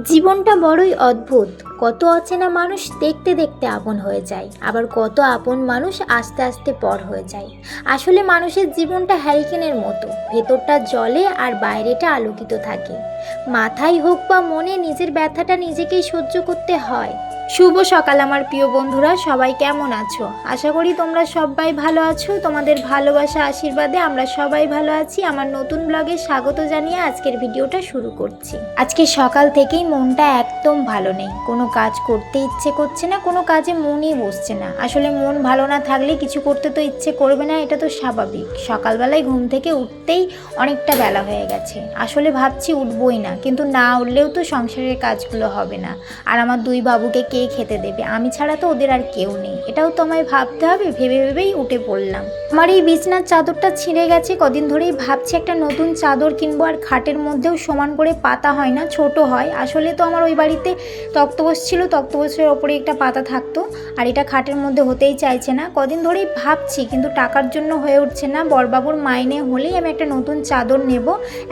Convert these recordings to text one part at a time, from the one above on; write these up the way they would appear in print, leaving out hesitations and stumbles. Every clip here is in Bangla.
জীবনটা বড়ই অদ্ভুত। কত অচেনা মানুষ দেখতে দেখতে আপন হয়ে যায়, আবার কত আপন মানুষ আস্তে আস্তে পর হয়ে যায়। আসলে মানুষের জীবনটা হ্যারিকেনের মতো, ভেতরটা জ্বলে আর বাইরেটা আলোকিত থাকে। মাথায় হোক বা মনে, নিজের ব্যথাটা নিজেকেই সহ্য করতে হয়। শুভ সকাল আমার প্রিয় বন্ধুরা, সবাই কেমন আছো? আশা করি তোমরা সবাই ভালো আছো। তোমাদের ভালোবাসা আশীর্বাদে আমরা সবাই ভালো আছি। আমার নতুন ব্লগে স্বাগত জানিয়ে আজকের ভিডিওটা শুরু করছি। আজকে সকাল থেকেই মনটা একদম ভালো নেই, কোনো কাজ করতে ইচ্ছে করছে না, কোনো কাজে মনই বসছে না। আসলে মন ভালো না থাকলে কিছু করতে তো ইচ্ছে করবে না, এটা তো স্বাভাবিক। সকালবেলায় ঘুম থেকে উঠতেই অনেকটা বেলা হয়ে গেছে। আসলে ভাবছি উঠবই না, কিন্তু না উঠলেও তো সংসারের কাজগুলো হবে না। আর আমার দুই বাবুকে কে খেতে দেবে? আমি ছাড়া তো ওদের আর কেউ নেই, এটাও তো আমায় ভাবতে হবে। ভেবে ভেবেই উঠে পড়লাম। আমার এই বিছনার চাদরটা ছিঁড়ে গেছে, কদিন ধরেই ভাবছি একটা নতুন চাদর কিনবো। আর খাটের মধ্যেও সমান করে পাতা হয় না, ছোট হয়। আসলে তো আমার ওই বাড়িতে তক্তপোষ ছিল, তক্তপোষের ওপরে একটা পাতা থাকতো, আর এটা খাটের মধ্যে হতেই চাইছে না। কদিন ধরেই ভাবছি, কিন্তু টাকার জন্য হয়ে উঠছে না। বড়বাবুর মাইনে হলেই আমি একটা নতুন চাদর নেব।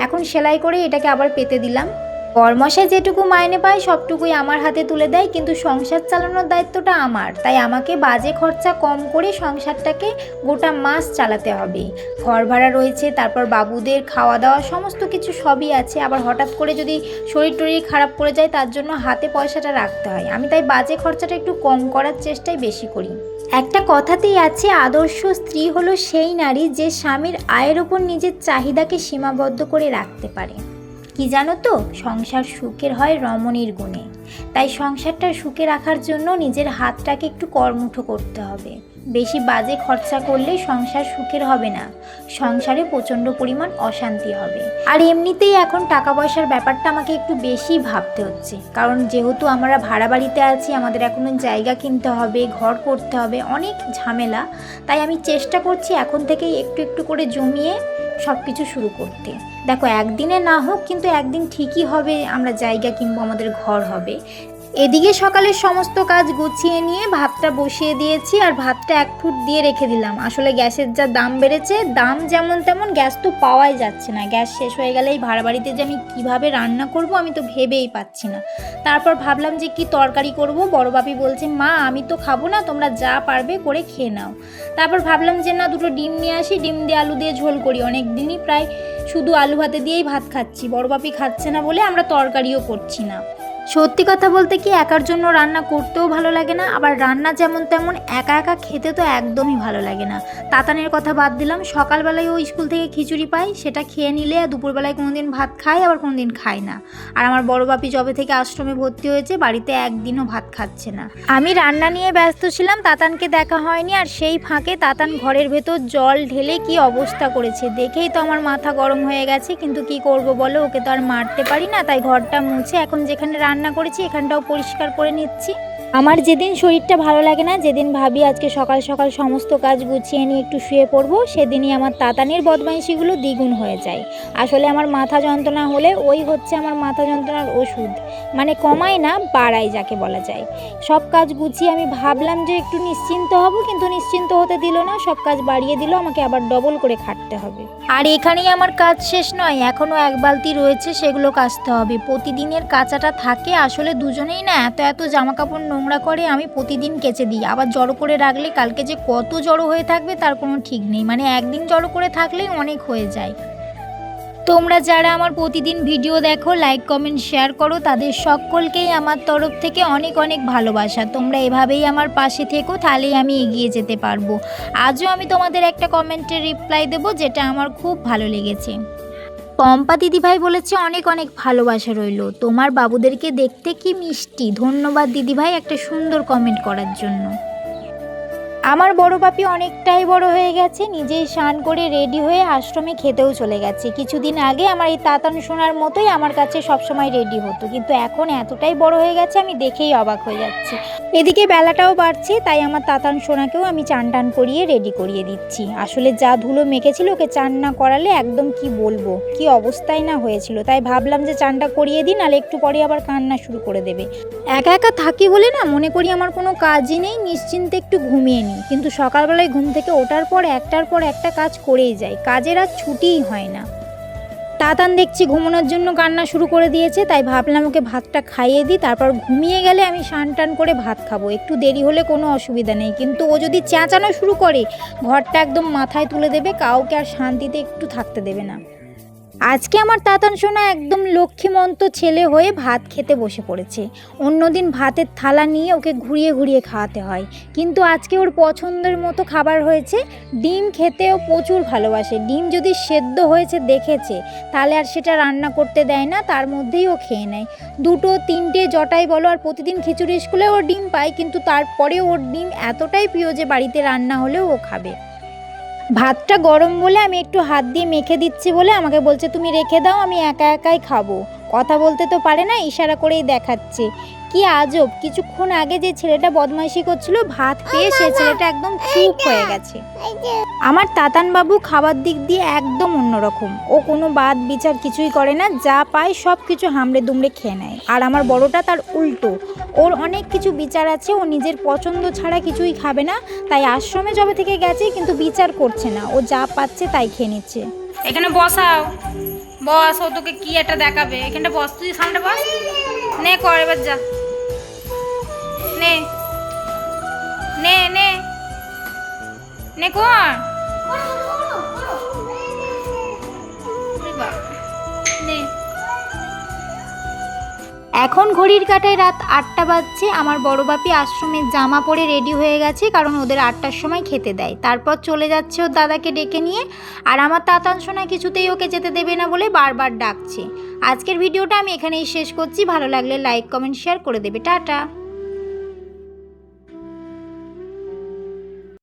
এখন সেলাই করে এটাকে আবার পেতে দিলাম। বরমশাই যেটুকু মাইনে পায় সবটুকুই আমার হাতে তুলে দেয়, কিন্তু সংসার চালানোর দায়িত্বটা আমার। তাই আমাকে বাজে খরচা কম করে সংসারটাকে গোটা মাস চালাতে হবে। ঘর ভাড়া রয়েছে, তারপর বাবুদের খাওয়া দাওয়া সমস্ত কিছু সবই আছে। আবার হঠাৎ করে যদি শরীর টরীর খারাপ করে যায়, তার জন্য হাতে পয়সাটা রাখতে হয়। আমি তাই বাজে খরচাটা একটু কম করার চেষ্টাই বেশি করি। একটা কথাতেই আছে, আদর্শ স্ত্রী হলো সেই নারী যে স্বামীর আয়ের ওপর নিজের চাহিদাকে সীমাবদ্ধ করে রাখতে পারে। কি জানো তো, সংসার সুখের হয় রমণীর গুণে। তাই সংসারটা সুখে রাখার জন্য নিজের হাতটাকে একটু কর্মঠো করতে হবে। বেশি বাজে খরচা করলে সংসার সুখের হবে না, সংসারে প্রচণ্ড পরিমাণ অশান্তি হবে। আর এমনিতেই এখন টাকা পয়সার ব্যাপারটা আমাকে একটু বেশি ভাবতে হচ্ছে, কারণ যেহেতু আমরা ভাড়া বাড়িতে আছি, আমাদের এখনো জায়গা কিনতে হবে, ঘর করতে হবে, অনেক ঝামেলা। তাই আমি চেষ্টা করছি এখন থেকেই একটু একটু করে জমিয়ে সব কিছু শুরু করতে। দেখো, একদিনে না হোক, কিন্তু একদিন ঠিকই হবে, আমরা জায়গা কিনবো, আমাদের ঘর হবে। এদিকে সকালের সমস্ত কাজ গুছিয়ে নিয়ে ভাতটা বসিয়ে দিয়েছি, আর ভাতটা 1 ফুট দিয়ে রেখে দিলাম। আসলে গ্যাসের যা দাম বেড়েছে, দাম যেমন তেমন, গ্যাস তো পাওয়াই যাচ্ছে না। গ্যাস শেষ হয়ে গেলে এই ভাড়া বাড়িতে যে আমি কীভাবে রান্না করব, আমি তো ভেবেই পাচ্ছি না। তারপর ভাবলাম যে কি তরকারি করব। বড় বাপি বলছে, মা আমি তো খাবো না, তোমরা যা পারবে করে খেয়ে নাও। তারপর ভাবলাম যে না, দুটো ডিম নিয়ে আসি, ডিম দিয়ে আলু দিয়ে ঝোল করি। অনেক দিনই প্রায় শুধু আলু ভাতে দিয়েই ভাত খাচ্ছি, বড় বাপি খাচ্ছে না বলে আমরা তরকারিও করছি না। সত্যি কথা বলতে কি, একার জন্য রান্না করতেও ভালো লাগে না, আবার রান্না যেমন তেমন একা একা খেতে তো একদমই ভালো লাগে না। তাতানের কথা বাদ দিলাম, সকালবেলায় ও স্কুল থেকে খিচুড়ি পায়, সেটা খেয়ে নিলে আর দুপুরবেলায় কোনো দিন ভাত খায়, আবার কোনো দিন খায় না। আর আমার বড় বাপি যবে থেকে আশ্রমে ভর্তি হয়েছে, বাড়িতে একদিনও ভাত খাচ্ছে না। আমি রান্না নিয়ে ব্যস্ত ছিলাম, তাতানকে দেখা হয়নি। আর সেই ফাঁকে তাতান ঘরের ভেতর জল ঢেলে কি অবস্থা করেছে, দেখেই তো আমার মাথা গরম হয়ে গেছে। কিন্তু কি করব বলো, ওকে তো আর মারতে পারি না। তাই ঘরটা মুছে এখন যেখানে রান্না করেছি এখানটাও পরিষ্কার করে নিচ্ছি। আমার যেদিন শরীরটা ভালো লাগে না, যেদিন ভাবি আজকে সকাল সকাল সমস্ত কাজ গুছিয়ে নিয়ে একটু শুয়ে পড়বো, সেদিনই আমার তাতানের বদমাইশিগুলো দ্বিগুণ হয়ে যায়। আসলে আমার মাথা যন্ত্রণা হলে ওই হচ্ছে আমার মাথা যন্ত্রণার ওষুধ, মানে কমায় না, বাড়ায় যাকে বলা যায়। সব কাজ গুছিয়ে আমি ভাবলাম যে একটু নিশ্চিন্ত হব, কিন্তু নিশ্চিন্ত হতে দিল না, সব কাজ বাড়িয়ে দিল, আমাকে আবার ডবল করে খাটতে হবে। আর এখানেই আমার কাজ শেষ নয়, এখনও 1 বালতি রয়েছে, সেগুলো কাচতে হবে। প্রতিদিনের কাচাটা থাকে। আসলে দুজনেই না এত এত জামা কাপড় নোংরা করে, আমি প্রতিদিন কেচে দিই। আবার জড়ো করে রাখলে কালকে যে কত জড়ো হয়ে থাকবে তার কোনো ঠিক নেই, মানে একদিন জড়ো করে থাকলেই অনেক হয়ে যায়। তোমরা যারা আমার প্রতিদিন ভিডিও দেখো, লাইক কমেন্ট শেয়ার করো, তাদের সকলকেই আমার তরফ থেকে অনেক অনেক ভালোবাসা। তোমরা এভাবেই আমার পাশে থেকো, তাহলেই আমি এগিয়ে যেতে পারবো। আজও আমি তোমাদের একটা কমেন্টের রিপ্লাই দেবো, যেটা আমার খুব ভালো লেগেছে। পম্পা দিদিভাই বলেছে, অনেক অনেক ভালোবাসা রইল, তোমার বাবুদেরকে দেখতে কি মিষ্টি। ধন্যবাদ দিদিভাই একটা সুন্দর কমেন্ট করার জন্য। আমার বড় বাপি অনেকটাই বড় হয়ে গেছে, নিজেই স্নান করে রেডি হয়ে আশ্রমে খেতেও চলে গেছে। কিছুদিন আগে আমার এই তাতান সোনার মতোই আমার কাছে সবসময় রেডি হতো, কিন্তু এখন এতটাই বড় হয়ে গেছে আমি দেখেই অবাক হয়ে যাচ্ছি। এদিকে বেলাটাও বাড়ছে, তাই আমার তাতান সোনাকেও আমি চান টান করিয়ে রেডি করিয়ে দিচ্ছি। আসলে যা ধুলো মেখেছিল, ওকে চান না করালে একদম কি বলবো, কি অবস্থায় না হয়েছিল। তাই ভাবলাম যে চানটা করিয়ে দিই, নাহলে একটু পরে আবার কান্না শুরু করে দেবে। একা একা থাকি বলে না মনে করি আমার কোনো কাজই নেই, নিশ্চিন্তে একটু ঘুমিয়ে নিই। কিন্তু সকালবেলায় ঘুম থেকে ওঠার পর একটার পর একটা কাজ করেই যায়, কাজের আর ছুটিই হয় না। তাতান দেখছি ঘুমানোর জন্য কান্না শুরু করে দিয়েছে, তাই ভাবলাম ওকে ভাতটা খাইয়ে দিই, তারপর ঘুমিয়ে গেলে আমি স্নান টান করে ভাত খাবো। একটু দেরি হলে কোনো অসুবিধা নেই, কিন্তু ও যদি চেঁচানো শুরু করে ঘরটা একদম মাথায় তুলে দেবে, কাউকে আর শান্তিতে একটু থাকতে দেবে না। আজকে আমার তাতান সোনা একদম লক্ষ্মীমন্ত ছেলে হয়ে ভাত খেতে বসে পড়েছে। অন্যদিন ভাতের থালা নিয়ে ওকে ঘুরিয়ে ঘুরিয়ে খাওয়াতে হয়, কিন্তু আজকে ওর পছন্দের মতো খাবার হয়েছে। ডিম খেতেও প্রচুর ভালোবাসে। ডিম যদি সেদ্ধ হয়েছে দেখেছে, তাহলে আর সেটা রান্না করতে দেয় না, তার মধ্যেই ও খেয়ে নেয়। 2, 3টে জটাই বলো, আর প্রতিদিন খিচুড়ি স্কুলে ওর ডিম পায়, কিন্তু তারপরেও ওর ডিম এতটাই প্রিয় যে বাড়িতে রান্না হলেও ও খাবে। ভাতটা গরম বলে আমি একটু হাত দিয়ে মেখে দিচ্ছি বলে আমাকে বলছে তুমি রেখে দাও, আমি একা একাই খাবো। কথা বলতে তো পারে না, ইশারা করেই দেখাচ্ছে। কি আজব, কিছুক্ষণ আগে যে ছেলেটা বদমাইশি করছিল, ভাত পেয়ে সে ছেলেটা একদম চুপ হয়ে গেছে। আমার তাতান বাবু খাবার দিক দিয়ে একদম অন্যরকম। ও কোনো বাদ বিচার কিছুই করে না, যা পায় সব কিছু হামড়ে দুমড়ে খেয়ে নেয়। আর আমার বড়টা তার উল্টো, ওর অনেক কিছু বিচার আছে, ও নিজের পছন্দ ছাড়া কিছুই খাবে না। তাই আশ্রমে যবে থেকে গেছে, কিন্তু বিচার করছে না, ও যা পাচ্ছে তাই খেয়ে নিচ্ছে। এখানে বসাও, বস, ও তোকে কি একটা দেখাবে। এখানটা বস, তুই সামনে বস। নে কর, এবার যা, নে নে নে নে কর। নে। এখন ঘড়ির কাঁটায় রাত 8টা বাজছে। আমার বড় বাপি আশ্রমের জামা পরে রেডি হয়ে গেছে, কারণ ওদের 8টার সময় খেতে দেয়। তারপর চলে যাচ্ছে ওর দাদাকে ডেকে নিয়ে। আর আমার তাতান সোনা কিছুতেই ওকে যেতে দেবে না বলে বারবার ডাকছে। আজকের ভিডিওটা আমি এখানেই শেষ করছি। ভালো লাগলে লাইক, কমেন্ট, শেয়ার করে দেবে। টাটা।